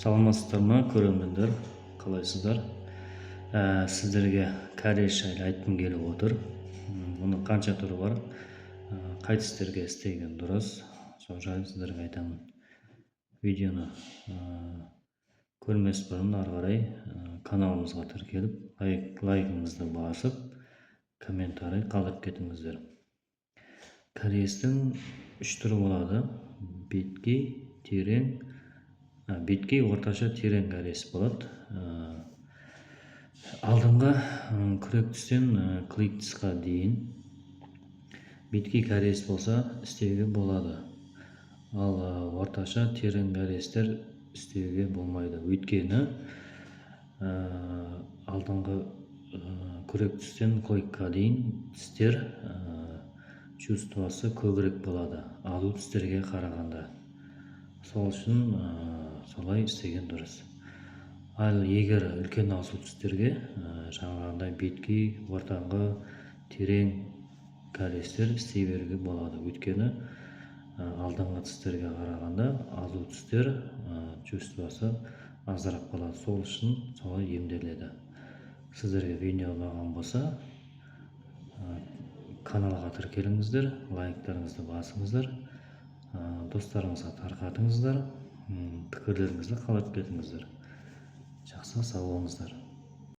Саламатсыздар ма, көрермендер? Қалайсыздар? Сіздерге кариес жайлы айтқым келіп отыр. Мұны қанша түрі бар, қай тістерге істеген дұрыс, сол жайлы сіздерге айтамын. Видеоны көрмес бұрын ары қарай каналымызға тіркеліп, лайкыңызды басып, комментарий қалдырып кетіңіздер. Кариестің 3 түрі болады: беткей, терең, беткей, орташа, терең кариес болады. Алдыңғы күрек тістен клик тісқа дейін беткей кариес болса істеуге болады. Ал орташа, терең кариестер істеуге болмайды. Өйткені алдыңғы күрек тістен кликқа дейін тістер чувствосы көбірек болады алу тістерге қарағанда. Сол үшін солай істеген дұрыс. Ал егер үлкен асу тістерге жаңағындай беткей, ортаңғы, терең кариестер істей беруге болады. Өйткені алдыңғы тістерге қарағанда азу тістер чувствосы азырақ болады. Сол үшін солай емделеді. Сіздерге видео ұнаған болса, каналға тіркеліңіздер, лайктарыңызды басыңыздар, достарыңызға тарқатыңыздар, пікірлеріңізді қалдырып кетіңіздер. Жақсы, сау болыңыздар.